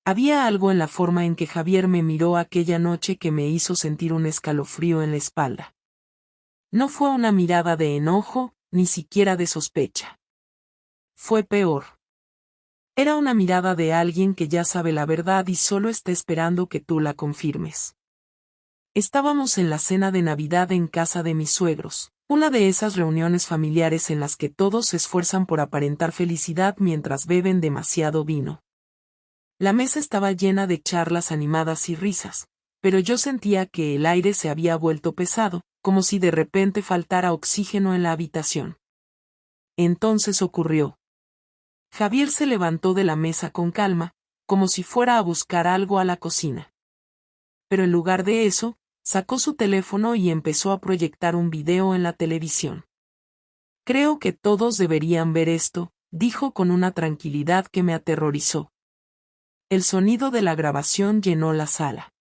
Había algo en la forma en que Javier me miró aquella noche que me hizo sentir un escalofrío en la espalda. No fue una mirada de enojo, ni siquiera de sospecha. Fue peor. Era una mirada de alguien que ya sabe la verdad y solo está esperando que tú la confirmes. Estábamos en la cena de Navidad en casa de mis suegros, una de esas reuniones familiares en las que todos se esfuerzan por aparentar felicidad mientras beben demasiado vino. La mesa estaba llena de charlas animadas y risas, pero yo sentía que el aire se había vuelto pesado, como si de repente faltara oxígeno en la habitación. Entonces ocurrió. Javier se levantó de la mesa con calma, como si fuera a buscar algo a la cocina. Pero en lugar de eso, sacó su teléfono y empezó a proyectar un video en la televisión. Creo que todos deberían ver esto, dijo con una tranquilidad que me aterrorizó. El sonido de la grabación llenó la sala.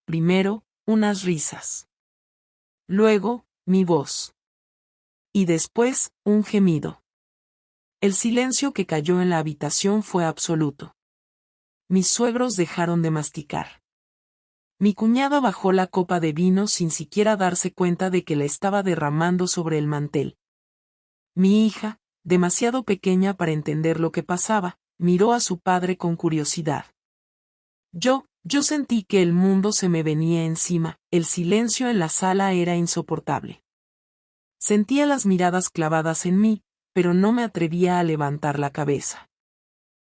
Primero, unas risas. Luego, mi voz. Y después, un gemido. El silencio que cayó en la habitación fue absoluto. Mis suegros dejaron de masticar. Mi cuñada bajó la copa de vino sin siquiera darse cuenta de que la estaba derramando sobre el mantel. Mi hija, demasiado pequeña para entender lo que pasaba, miró a su padre con curiosidad. Yo sentí que el mundo se me venía encima, el silencio en la sala era insoportable. Sentía las miradas clavadas en mí, pero no me atrevía a levantar la cabeza.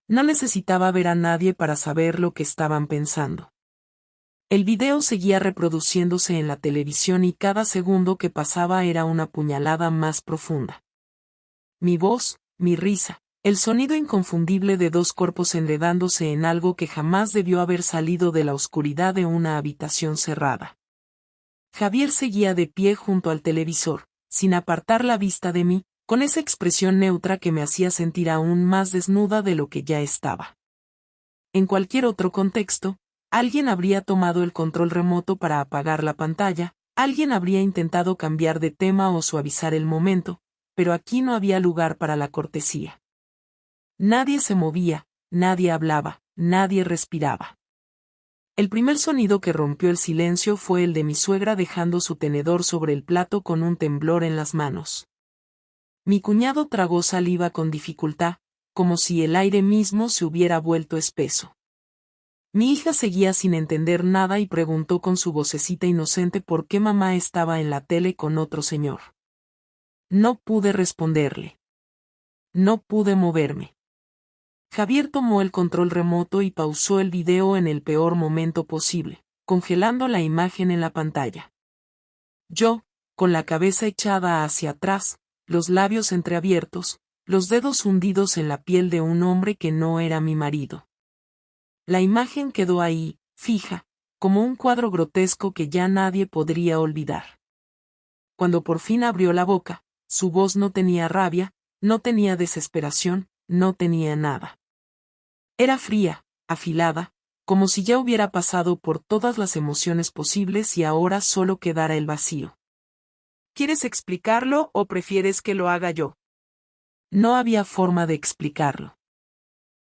No necesitaba ver a nadie para saber lo que estaban pensando. El video seguía reproduciéndose en la televisión y cada segundo que pasaba era una puñalada más profunda. Mi voz, mi risa, el sonido inconfundible de dos cuerpos enredándose en algo que jamás debió haber salido de la oscuridad de una habitación cerrada. Javier seguía de pie junto al televisor, sin apartar la vista de mí, con esa expresión neutra que me hacía sentir aún más desnuda de lo que ya estaba. En cualquier otro contexto, alguien habría tomado el control remoto para apagar la pantalla, alguien habría intentado cambiar de tema o suavizar el momento, pero aquí no había lugar para la cortesía. Nadie se movía, nadie hablaba, nadie respiraba. El primer sonido que rompió el silencio fue el de mi suegra dejando su tenedor sobre el plato con un temblor en las manos. Mi cuñado tragó saliva con dificultad, como si el aire mismo se hubiera vuelto espeso. Mi hija seguía sin entender nada y preguntó con su vocecita inocente por qué mamá estaba en la tele con otro señor. No pude responderle. No pude moverme. Javier tomó el control remoto y pausó el video en el peor momento posible, congelando la imagen en la pantalla. Yo, con la cabeza echada hacia atrás, los labios entreabiertos, los dedos hundidos en la piel de un hombre que no era mi marido. La imagen quedó ahí, fija, como un cuadro grotesco que ya nadie podría olvidar. Cuando por fin abrió la boca, su voz no tenía rabia, no tenía desesperación, no tenía nada. Era fría, afilada, como si ya hubiera pasado por todas las emociones posibles y ahora solo quedara el vacío. ¿Quieres explicarlo o prefieres que lo haga yo? No había forma de explicarlo.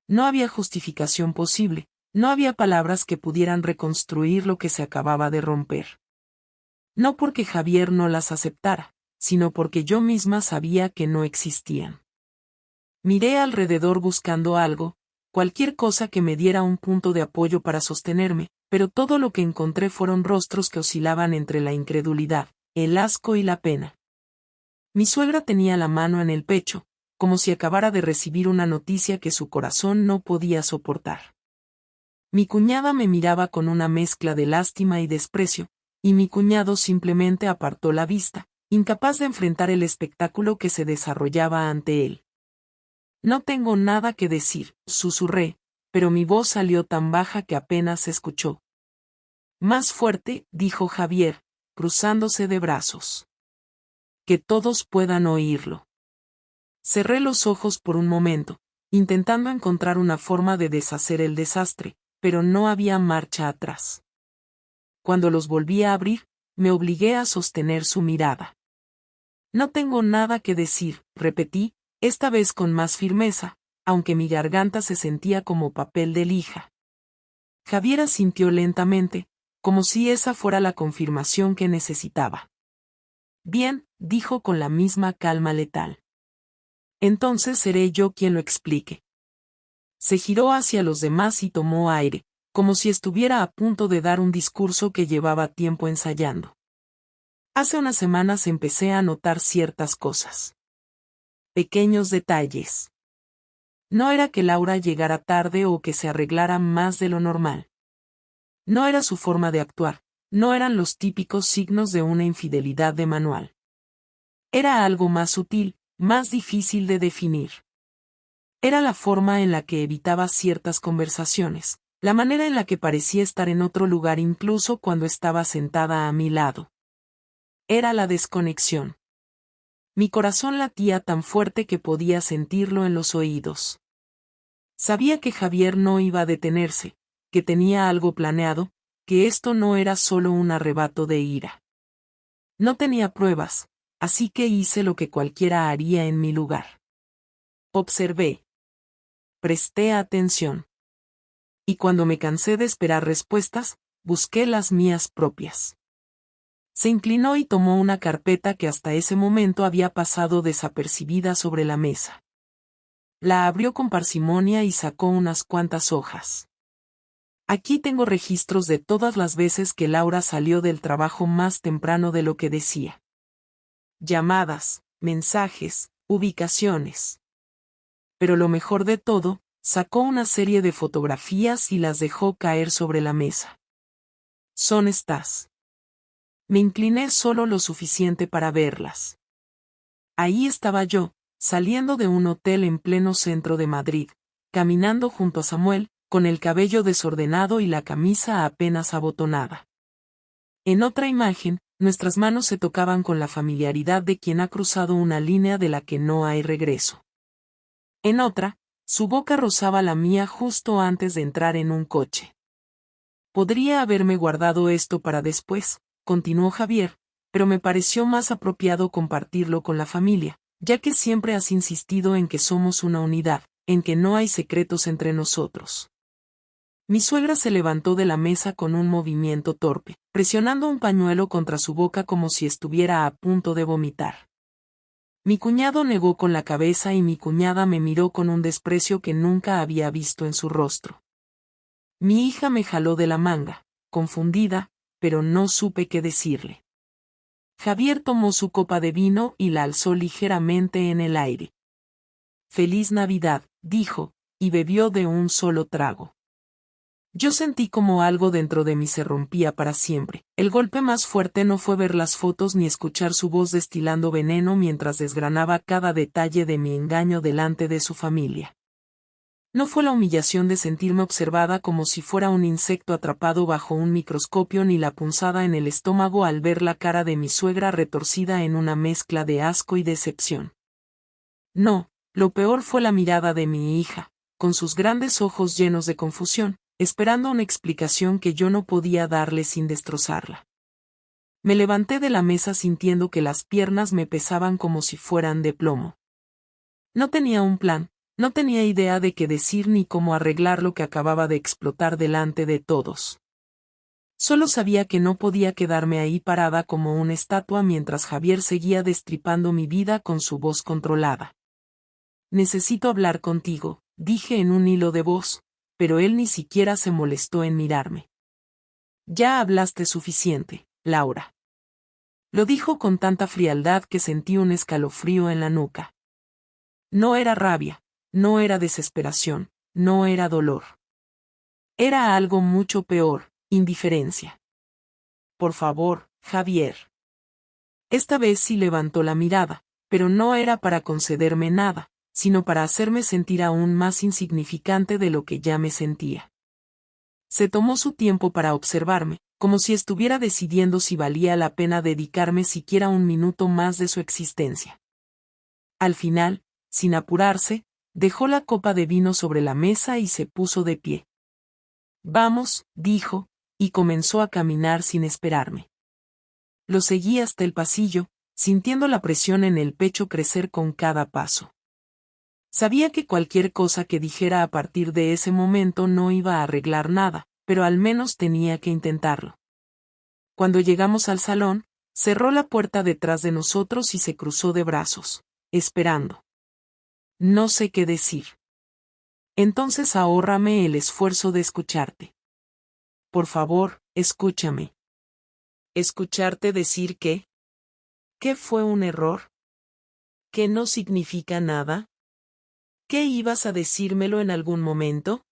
No había justificación posible, no había palabras que pudieran reconstruir lo que se acababa de romper. No porque Javier no las aceptara, sino porque yo misma sabía que no existían. Miré alrededor buscando algo, cualquier cosa que me diera un punto de apoyo para sostenerme, pero todo lo que encontré fueron rostros que oscilaban entre la incredulidad, el asco y la pena. Mi suegra tenía la mano en el pecho, como si acabara de recibir una noticia que su corazón no podía soportar. Mi cuñada me miraba con una mezcla de lástima y desprecio, y mi cuñado simplemente apartó la vista, incapaz de enfrentar el espectáculo que se desarrollaba ante él. No tengo nada que decir, susurré, pero mi voz salió tan baja que apenas se escuchó. Más fuerte, dijo Javier, cruzándose de brazos. Que todos puedan oírlo. Cerré los ojos por un momento, intentando encontrar una forma de deshacer el desastre, pero no había marcha atrás. Cuando los volví a abrir, me obligué a sostener su mirada. No tengo nada que decir, repetí, esta vez con más firmeza, aunque mi garganta se sentía como papel de lija. Javier asintió lentamente, como si esa fuera la confirmación que necesitaba. Bien, dijo con la misma calma letal. Entonces seré yo quien lo explique. Se giró hacia los demás y tomó aire, como si estuviera a punto de dar un discurso que llevaba tiempo ensayando. Hace unas semanas empecé a notar ciertas cosas. Pequeños detalles. No era que Laura llegara tarde o que se arreglara más de lo normal. No era su forma de actuar, no eran los típicos signos de una infidelidad de manual. Era algo más sutil, más difícil de definir. Era la forma en la que evitaba ciertas conversaciones, la manera en la que parecía estar en otro lugar incluso cuando estaba sentada a mi lado. Era la desconexión. Mi corazón latía tan fuerte que podía sentirlo en los oídos. Sabía que Javier no iba a detenerse, que tenía algo planeado, que esto no era solo un arrebato de ira. No tenía pruebas, así que hice lo que cualquiera haría en mi lugar. Observé. Presté atención. Y cuando me cansé de esperar respuestas, busqué las mías propias. Se inclinó y tomó una carpeta que hasta ese momento había pasado desapercibida sobre la mesa. La abrió con parsimonia y sacó unas cuantas hojas. Aquí tengo registros de todas las veces que Laura salió del trabajo más temprano de lo que decía. Llamadas, mensajes, ubicaciones. Pero lo mejor de todo, sacó una serie de fotografías y las dejó caer sobre la mesa. Son estas. Me incliné solo lo suficiente para verlas. Ahí estaba yo, saliendo de un hotel en pleno centro de Madrid, caminando junto a Samuel, con el cabello desordenado y la camisa apenas abotonada. En otra imagen, nuestras manos se tocaban con la familiaridad de quien ha cruzado una línea de la que no hay regreso. En otra, su boca rozaba la mía justo antes de entrar en un coche. Podría haberme guardado esto para después, continuó Javier, pero me pareció más apropiado compartirlo con la familia, ya que siempre has insistido en que somos una unidad, en que no hay secretos entre nosotros. Mi suegra se levantó de la mesa con un movimiento torpe, presionando un pañuelo contra su boca como si estuviera a punto de vomitar. Mi cuñado negó con la cabeza y mi cuñada me miró con un desprecio que nunca había visto en su rostro. Mi hija me jaló de la manga, confundida, pero no supe qué decirle. Javier tomó su copa de vino y la alzó ligeramente en el aire. «Feliz Navidad», dijo, y bebió de un solo trago. Yo sentí como algo dentro de mí se rompía para siempre. El golpe más fuerte no fue ver las fotos ni escuchar su voz destilando veneno mientras desgranaba cada detalle de mi engaño delante de su familia. No fue la humillación de sentirme observada como si fuera un insecto atrapado bajo un microscopio ni la punzada en el estómago al ver la cara de mi suegra retorcida en una mezcla de asco y decepción. No, lo peor fue la mirada de mi hija, con sus grandes ojos llenos de confusión, esperando una explicación que yo no podía darle sin destrozarla. Me levanté de la mesa sintiendo que las piernas me pesaban como si fueran de plomo. No tenía un plan, no tenía idea de qué decir ni cómo arreglar lo que acababa de explotar delante de todos. Solo sabía que no podía quedarme ahí parada como una estatua mientras Javier seguía destripando mi vida con su voz controlada. «Necesito hablar contigo», dije en un hilo de voz, pero él ni siquiera se molestó en mirarme. «Ya hablaste suficiente, Laura». Lo dijo con tanta frialdad que sentí un escalofrío en la nuca. No era rabia, no era desesperación, no era dolor. Era algo mucho peor, indiferencia. «Por favor, Javier». Esta vez sí levantó la mirada, pero no era para concederme nada, sino para hacerme sentir aún más insignificante de lo que ya me sentía. Se tomó su tiempo para observarme, como si estuviera decidiendo si valía la pena dedicarme siquiera un minuto más de su existencia. Al final, sin apurarse, dejó la copa de vino sobre la mesa y se puso de pie. «Vamos», dijo, y comenzó a caminar sin esperarme. Lo seguí hasta el pasillo, sintiendo la presión en el pecho crecer con cada paso. Sabía que cualquier cosa que dijera a partir de ese momento no iba a arreglar nada, pero al menos tenía que intentarlo. Cuando llegamos al salón, cerró la puerta detrás de nosotros y se cruzó de brazos, esperando. No sé qué decir. Entonces ahórrame el esfuerzo de escucharte. Por favor, escúchame. ¿Escucharte decir qué? ¿Qué fue un error? ¿Qué no significa nada? ¿Qué ibas a decírmelo en algún momento?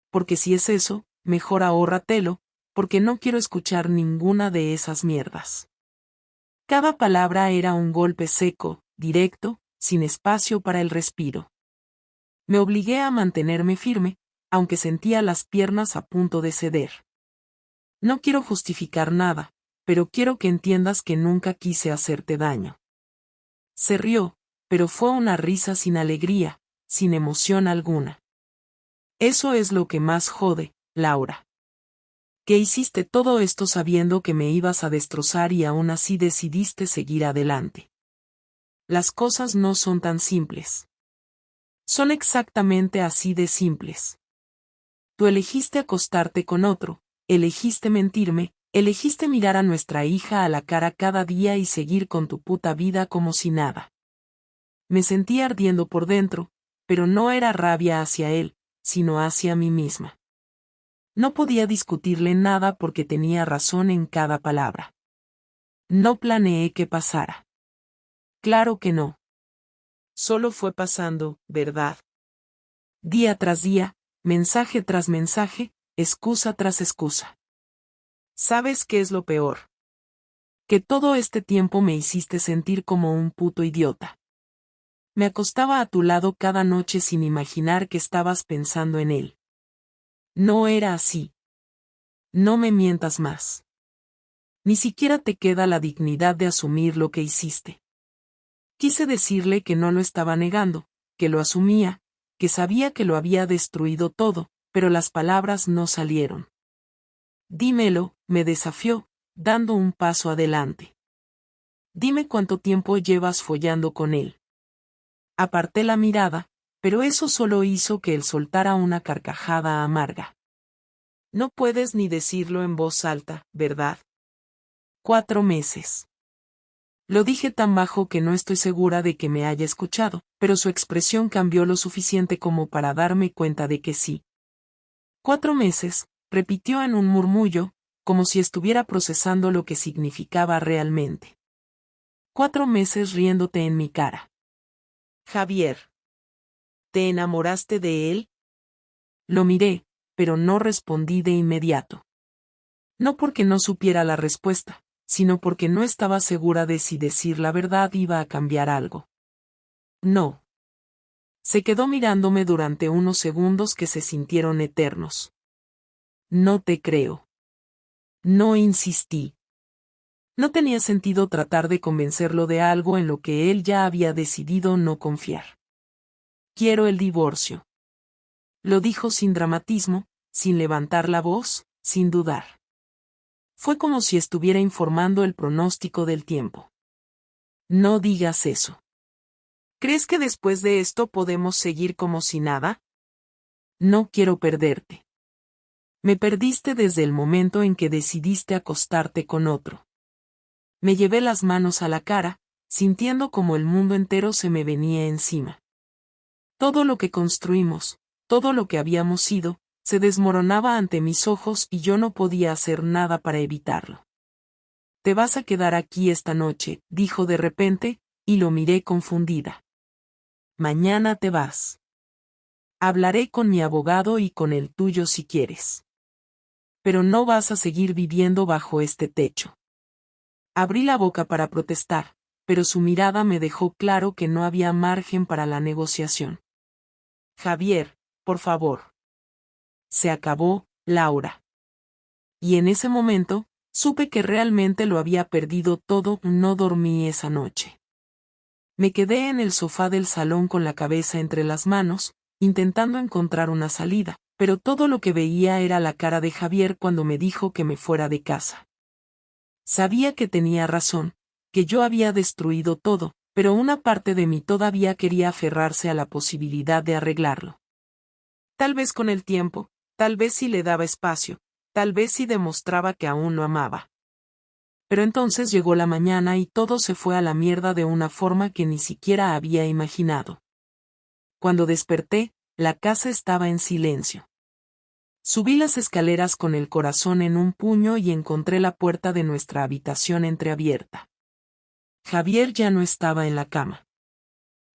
Porque si es eso, mejor ahórratelo, porque no quiero escuchar ninguna de esas mierdas. Cada palabra era un golpe seco, directo, sin espacio para el respiro. Me obligué a mantenerme firme, aunque sentía las piernas a punto de ceder. No quiero justificar nada, pero quiero que entiendas que nunca quise hacerte daño. Se rió, pero fue una risa sin alegría, sin emoción alguna. Eso es lo que más jode, Laura. Que hiciste todo esto sabiendo que me ibas a destrozar y aún así decidiste seguir adelante. Las cosas no son tan simples. Son exactamente así de simples. Tú elegiste acostarte con otro, elegiste mentirme, elegiste mirar a nuestra hija a la cara cada día y seguir con tu puta vida como si nada. Me sentí ardiendo por dentro, pero no era rabia hacia él, sino hacia mí misma. No podía discutirle nada porque tenía razón en cada palabra. No planeé que pasara. Claro que no. Solo fue pasando, ¿verdad? Día tras día, mensaje tras mensaje, excusa tras excusa. ¿Sabes qué es lo peor? Que todo este tiempo me hiciste sentir como un puto idiota. Me acostaba a tu lado cada noche sin imaginar que estabas pensando en él. No era así. No me mientas más. Ni siquiera te queda la dignidad de asumir lo que hiciste. Quise decirle que no lo estaba negando, que lo asumía, que sabía que lo había destruido todo, pero las palabras no salieron. Dímelo, me desafió, dando un paso adelante. Dime cuánto tiempo llevas follando con él. Aparté la mirada, pero eso solo hizo que él soltara una carcajada amarga. No puedes ni decirlo en voz alta, ¿verdad? 4 meses. Lo dije tan bajo que no estoy segura de que me haya escuchado, pero su expresión cambió lo suficiente como para darme cuenta de que sí. 4 meses, repitió en un murmullo, como si estuviera procesando lo que significaba realmente. 4 meses riéndote en mi cara. Javier. ¿Te enamoraste de él? Lo miré, pero no respondí de inmediato. No porque no supiera la respuesta, sino porque no estaba segura de si decir la verdad iba a cambiar algo. No. Se quedó mirándome durante unos segundos que se sintieron eternos. No te creo. No insistí. No tenía sentido tratar de convencerlo de algo en lo que él ya había decidido no confiar. Quiero el divorcio. Lo dijo sin dramatismo, sin levantar la voz, sin dudar. Fue como si estuviera informando el pronóstico del tiempo. No digas eso. ¿Crees que después de esto podemos seguir como si nada? No quiero perderte. Me perdiste desde el momento en que decidiste acostarte con otro. Me llevé las manos a la cara, sintiendo como el mundo entero se me venía encima. Todo lo que construimos, todo lo que habíamos sido, se desmoronaba ante mis ojos y yo no podía hacer nada para evitarlo. Te vas a quedar aquí esta noche, dijo de repente, y lo miré confundida. Mañana te vas. Hablaré con mi abogado y con el tuyo si quieres. Pero no vas a seguir viviendo bajo este techo. Abrí la boca para protestar, pero su mirada me dejó claro que no había margen para la negociación. Javier, por favor. Se acabó, Laura. Y en ese momento, supe que realmente lo había perdido todo. No dormí esa noche. Me quedé en el sofá del salón con la cabeza entre las manos, intentando encontrar una salida, pero todo lo que veía era la cara de Javier cuando me dijo que me fuera de casa. Sabía que tenía razón, que yo había destruido todo, pero una parte de mí todavía quería aferrarse a la posibilidad de arreglarlo. Tal vez con el tiempo, Tal vez si le daba espacio, tal vez si demostraba que aún lo amaba. Pero entonces llegó la mañana y todo se fue a la mierda de una forma que ni siquiera había imaginado. Cuando desperté, la casa estaba en silencio. Subí las escaleras con el corazón en un puño y encontré la puerta de nuestra habitación entreabierta. Javier ya no estaba en la cama.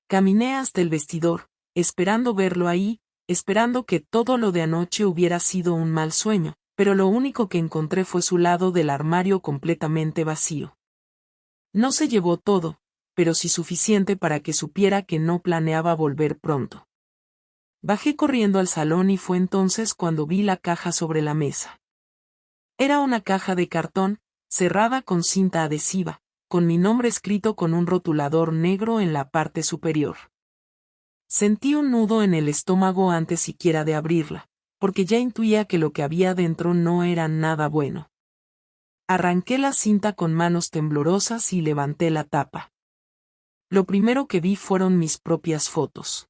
Caminé hasta el vestidor, esperando verlo ahí, esperando que todo lo de anoche hubiera sido un mal sueño, pero lo único que encontré fue su lado del armario completamente vacío. No se llevó todo, pero sí suficiente para que supiera que no planeaba volver pronto. Bajé corriendo al salón y fue entonces cuando vi la caja sobre la mesa. Era una caja de cartón, cerrada con cinta adhesiva, con mi nombre escrito con un rotulador negro en la parte superior. Sentí un nudo en el estómago antes siquiera de abrirla, porque ya intuía que lo que había dentro no era nada bueno. Arranqué la cinta con manos temblorosas y levanté la tapa. Lo primero que vi fueron mis propias fotos.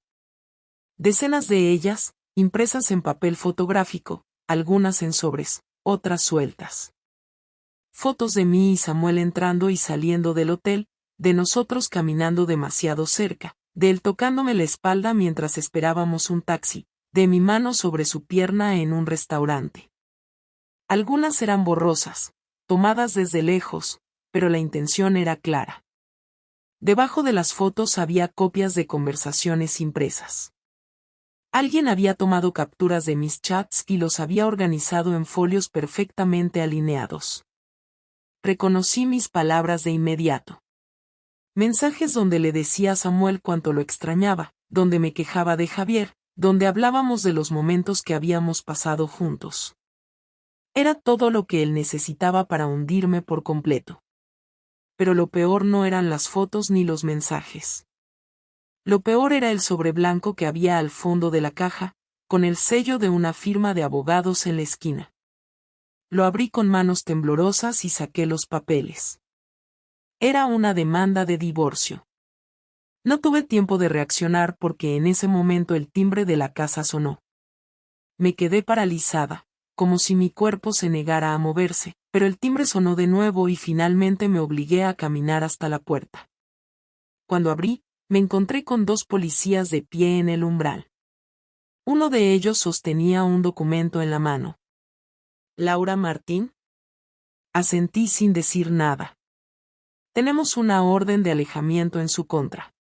Decenas de ellas, impresas en papel fotográfico, algunas en sobres, otras sueltas. Fotos de mí y Samuel entrando y saliendo del hotel, de nosotros caminando demasiado cerca, de él tocándome la espalda mientras esperábamos un taxi, de mi mano sobre su pierna en un restaurante. Algunas eran borrosas, tomadas desde lejos, pero la intención era clara. Debajo de las fotos había copias de conversaciones impresas. Alguien había tomado capturas de mis chats y los había organizado en folios perfectamente alineados. Reconocí mis palabras de inmediato. Mensajes donde le decía a Samuel cuánto lo extrañaba, donde me quejaba de Javier, donde hablábamos de los momentos que habíamos pasado juntos. Era todo lo que él necesitaba para hundirme por completo. Pero lo peor no eran las fotos ni los mensajes. Lo peor era el sobre blanco que había al fondo de la caja, con el sello de una firma de abogados en la esquina. Lo abrí con manos temblorosas y saqué los papeles. Era una demanda de divorcio. No tuve tiempo de reaccionar porque en ese momento el timbre de la casa sonó. Me quedé paralizada, como si mi cuerpo se negara a moverse, pero el timbre sonó de nuevo y finalmente me obligué a caminar hasta la puerta. Cuando abrí, me encontré con dos policías de pie en el umbral. Uno de ellos sostenía un documento en la mano. ¿Laura Martín? Asentí sin decir nada. Tenemos una orden de alejamiento en su contra.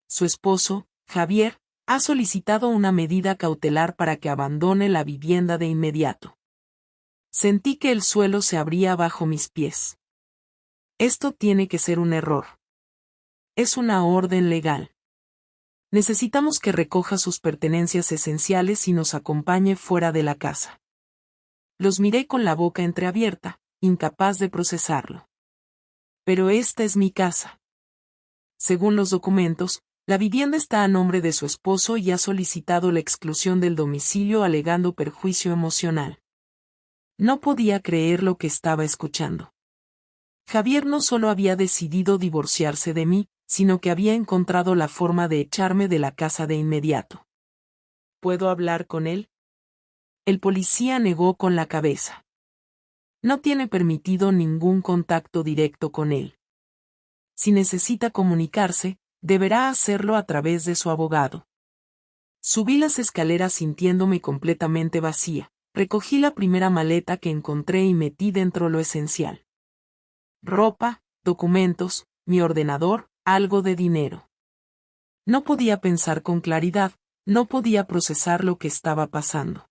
Su esposo, Javier, ha solicitado una medida cautelar para que abandone la vivienda de inmediato. Sentí que el suelo se abría bajo mis pies. Esto tiene que ser un error. Es una orden legal. Necesitamos que recoja sus pertenencias esenciales y nos acompañe fuera de la casa. Los miré con la boca entreabierta, incapaz de procesarlo. Pero esta es mi casa. Según los documentos, la vivienda está a nombre de su esposo y ha solicitado la exclusión del domicilio alegando perjuicio emocional. No podía creer lo que estaba escuchando. Javier no solo había decidido divorciarse de mí, sino que había encontrado la forma de echarme de la casa de inmediato. ¿Puedo hablar con él? El policía negó con la cabeza. No tiene permitido ningún contacto directo con él. Si necesita comunicarse, deberá hacerlo a través de su abogado. Subí las escaleras sintiéndome completamente vacía, recogí la primera maleta que encontré y metí dentro lo esencial. Ropa, documentos, mi ordenador, algo de dinero. No podía pensar con claridad, no podía procesar lo que estaba pasando.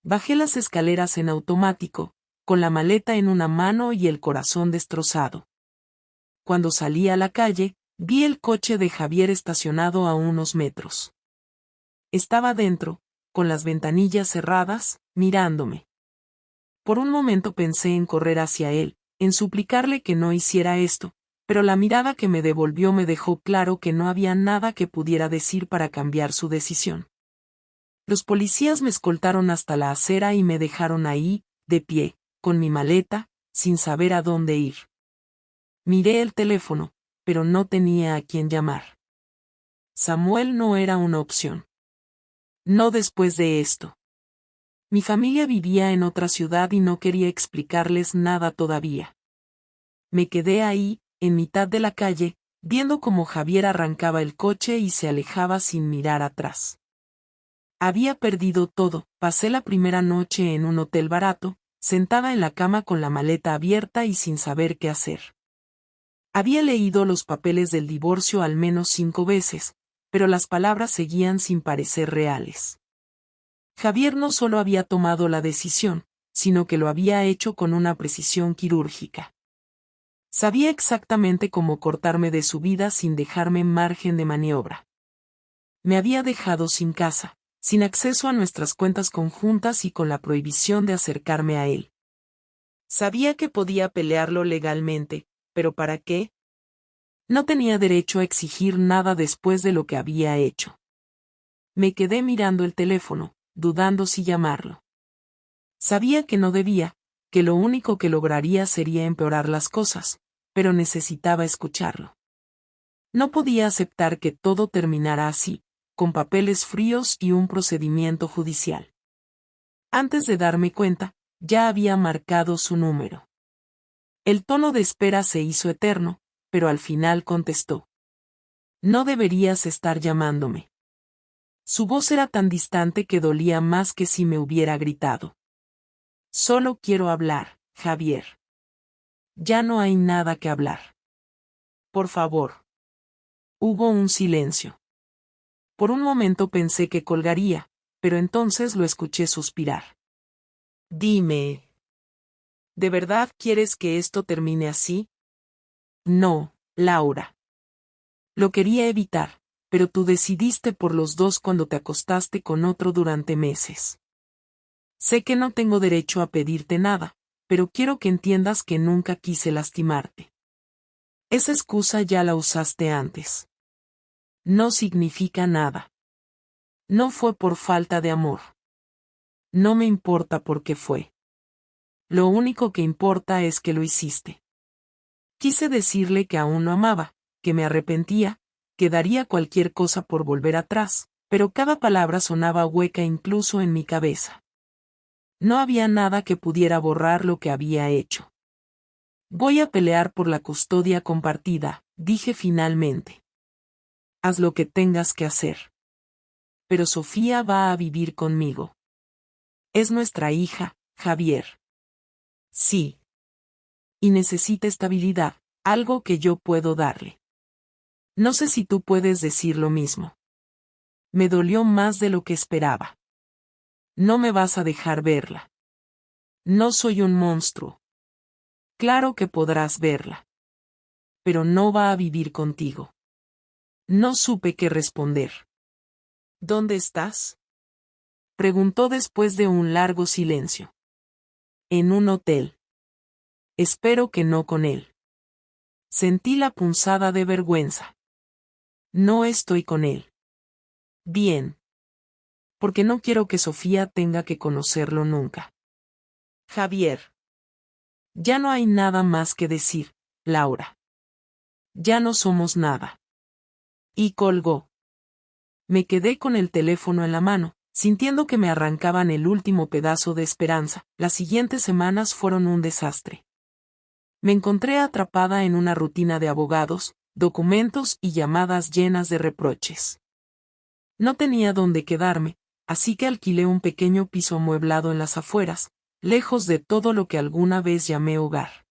Bajé las escaleras en automático, con la maleta en una mano y el corazón destrozado. Cuando salí a la calle, vi el coche de Javier estacionado a unos metros. Estaba dentro, con las ventanillas cerradas, mirándome. Por un momento pensé en correr hacia él, en suplicarle que no hiciera esto, pero la mirada que me devolvió me dejó claro que no había nada que pudiera decir para cambiar su decisión. Los policías me escoltaron hasta la acera y me dejaron ahí, de pie, con mi maleta, sin saber a dónde ir. Miré el teléfono, pero no tenía a quién llamar. Samuel no era una opción. No después de esto. Mi familia vivía en otra ciudad y no quería explicarles nada todavía. Me quedé ahí, en mitad de la calle, viendo cómo Javier arrancaba el coche y se alejaba sin mirar atrás. Había perdido todo. Pasé la primera noche en un hotel barato, sentada en la cama con la maleta abierta y sin saber qué hacer. Había leído los papeles del divorcio al menos 5 veces, pero las palabras seguían sin parecer reales. Javier no solo había tomado la decisión, sino que lo había hecho con una precisión quirúrgica. Sabía exactamente cómo cortarme de su vida sin dejarme margen de maniobra. Me había dejado sin casa, sin acceso a nuestras cuentas conjuntas y con la prohibición de acercarme a él. Sabía que podía pelearlo legalmente, pero ¿para qué? No tenía derecho a exigir nada después de lo que había hecho. Me quedé mirando el teléfono, dudando si llamarlo. Sabía que no debía, que lo único que lograría sería empeorar las cosas, pero necesitaba escucharlo. No podía aceptar que todo terminara así, con papeles fríos y un procedimiento judicial. Antes de darme cuenta, ya había marcado su número. El tono de espera se hizo eterno, pero al final contestó. No deberías estar llamándome. Su voz era tan distante que dolía más que si me hubiera gritado. Solo quiero hablar, Javier. Ya no hay nada que hablar. Por favor. Hubo un silencio. Por un momento pensé que colgaría, pero entonces lo escuché suspirar. Dime. ¿De verdad quieres que esto termine así? No, Laura. Lo quería evitar, pero tú decidiste por los dos cuando te acostaste con otro durante meses. Sé que no tengo derecho a pedirte nada, pero quiero que entiendas que nunca quise lastimarte. Esa excusa ya la usaste antes. No significa nada. No fue por falta de amor. No me importa por qué fue. Lo único que importa es que lo hiciste. Quise decirle que aún lo amaba, que me arrepentía, que daría cualquier cosa por volver atrás, pero cada palabra sonaba hueca incluso en mi cabeza. No había nada que pudiera borrar lo que había hecho. Voy a pelear por la custodia compartida, dije finalmente. Haz lo que tengas que hacer. Pero Sofía va a vivir conmigo. Es nuestra hija, Javier. Sí. Y necesita estabilidad, algo que yo puedo darle. No sé si tú puedes decir lo mismo. Me dolió más de lo que esperaba. No me vas a dejar verla. No soy un monstruo. Claro que podrás verla. Pero no va a vivir contigo. No supe qué responder. ¿Dónde estás? Preguntó después de un largo silencio. En un hotel. Espero que no con él. Sentí la punzada de vergüenza. No estoy con él. Bien. Porque no quiero que Sofía tenga que conocerlo nunca. Javier. Ya no hay nada más que decir, Laura. Ya no somos nada. Y colgó. Me quedé con el teléfono en la mano, sintiendo que me arrancaban el último pedazo de esperanza. Las siguientes semanas fueron un desastre. Me encontré atrapada en una rutina de abogados, documentos y llamadas llenas de reproches. No tenía dónde quedarme, así que alquilé un pequeño piso amueblado en las afueras, lejos de todo lo que alguna vez llamé hogar.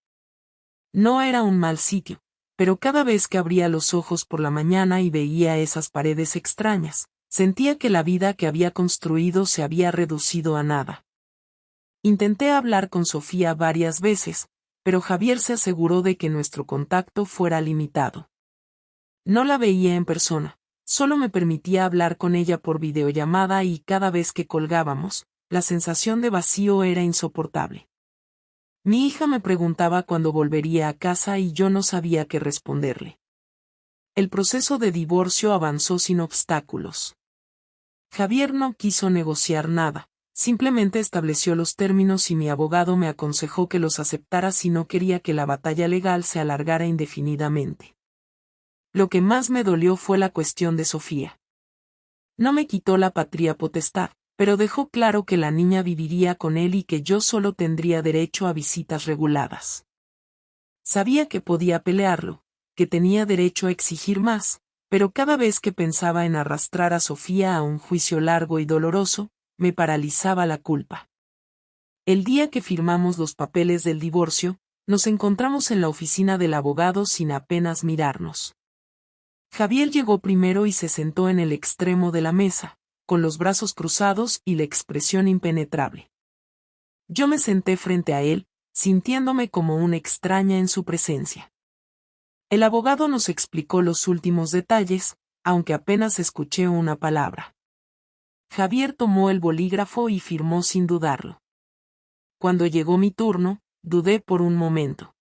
No era un mal sitio, pero cada vez que abría los ojos por la mañana y veía esas paredes extrañas, sentía que la vida que había construido se había reducido a nada. Intenté hablar con Sofía varias veces, pero Javier se aseguró de que nuestro contacto fuera limitado. No la veía en persona, solo me permitía hablar con ella por videollamada y cada vez que colgábamos, la sensación de vacío era insoportable. Mi hija me preguntaba cuándo volvería a casa y yo no sabía qué responderle. El proceso de divorcio avanzó sin obstáculos. Javier no quiso negociar nada, simplemente estableció los términos y mi abogado me aconsejó que los aceptara si no quería que la batalla legal se alargara indefinidamente. Lo que más me dolió fue la cuestión de Sofía. No me quitó la patria potestad, Pero dejó claro que la niña viviría con él y que yo solo tendría derecho a visitas reguladas. Sabía que podía pelearlo, que tenía derecho a exigir más, pero cada vez que pensaba en arrastrar a Sofía a un juicio largo y doloroso, me paralizaba la culpa. El día que firmamos los papeles del divorcio, nos encontramos en la oficina del abogado sin apenas mirarnos. Javier llegó primero y se sentó en el extremo de la mesa, con los brazos cruzados y la expresión impenetrable. Yo me senté frente a él, sintiéndome como una extraña en su presencia. El abogado nos explicó los últimos detalles, aunque apenas escuché una palabra. Javier tomó el bolígrafo y firmó sin dudarlo. Cuando llegó mi turno, dudé por un momento.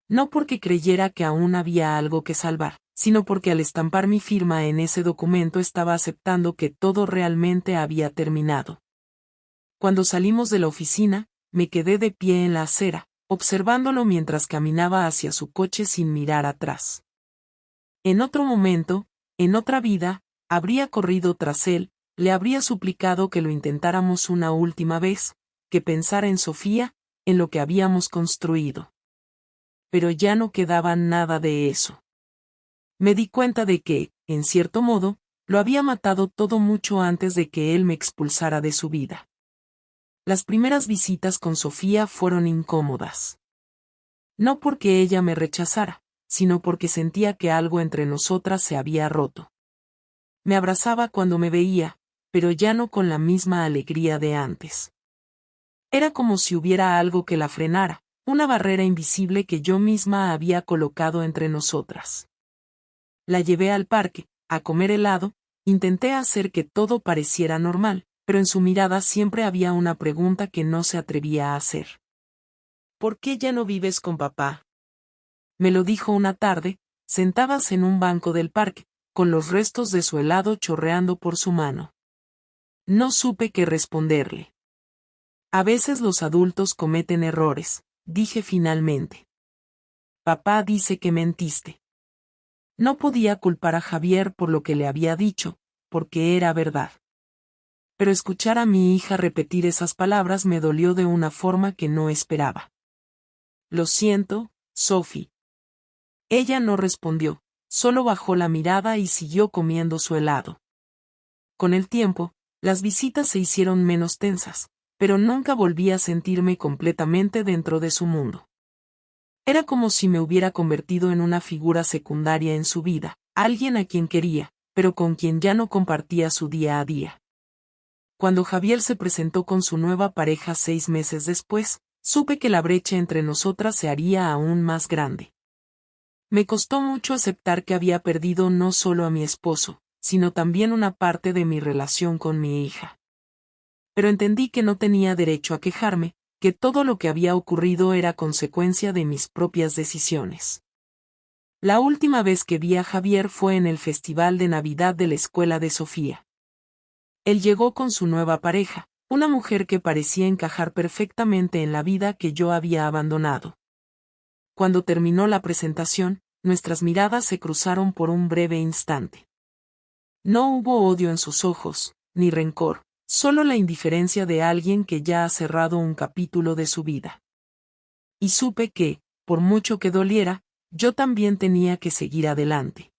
No porque creyera que aún había algo que salvar, sino porque al estampar mi firma en ese documento estaba aceptando que todo realmente había terminado. Cuando salimos de la oficina, me quedé de pie en la acera, observándolo mientras caminaba hacia su coche sin mirar atrás. En otro momento, en otra vida, habría corrido tras él, le habría suplicado que lo intentáramos una última vez, que pensara en Sofía, en lo que habíamos construido. Pero ya no quedaba nada de eso. Me di cuenta de que, en cierto modo, lo había matado todo mucho antes de que él me expulsara de su vida. Las primeras visitas con Sofía fueron incómodas. No porque ella me rechazara, sino porque sentía que algo entre nosotras se había roto. Me abrazaba cuando me veía, pero ya no con la misma alegría de antes. Era como si hubiera algo que la frenara, una barrera invisible que yo misma había colocado entre nosotras. La llevé al parque, a comer helado, intenté hacer que todo pareciera normal, pero en su mirada siempre había una pregunta que no se atrevía a hacer. ¿Por qué ya no vives con papá? Me lo dijo una tarde, sentadas en un banco del parque, con los restos de su helado chorreando por su mano. No supe qué responderle. A veces los adultos cometen errores, dije finalmente. Papá dice que mentiste. No podía culpar a Javier por lo que le había dicho, porque era verdad. Pero escuchar a mi hija repetir esas palabras me dolió de una forma que no esperaba. Lo siento, Sophie. Ella no respondió, solo bajó la mirada y siguió comiendo su helado. Con el tiempo, las visitas se hicieron menos tensas, pero nunca volví a sentirme completamente dentro de su mundo. Era como si me hubiera convertido en una figura secundaria en su vida, alguien a quien quería, pero con quien ya no compartía su día a día. Cuando Javier se presentó con su nueva pareja 6 meses después, supe que la brecha entre nosotras se haría aún más grande. Me costó mucho aceptar que había perdido no solo a mi esposo, sino también una parte de mi relación con mi hija. Pero entendí que no tenía derecho a quejarme, que todo lo que había ocurrido era consecuencia de mis propias decisiones. La última vez que vi a Javier fue en el festival de Navidad de la escuela de Sofía. Él llegó con su nueva pareja, una mujer que parecía encajar perfectamente en la vida que yo había abandonado. Cuando terminó la presentación, nuestras miradas se cruzaron por un breve instante. No hubo odio en sus ojos, ni rencor, solo la indiferencia de alguien que ya ha cerrado un capítulo de su vida. Y supe que, por mucho que doliera, yo también tenía que seguir adelante.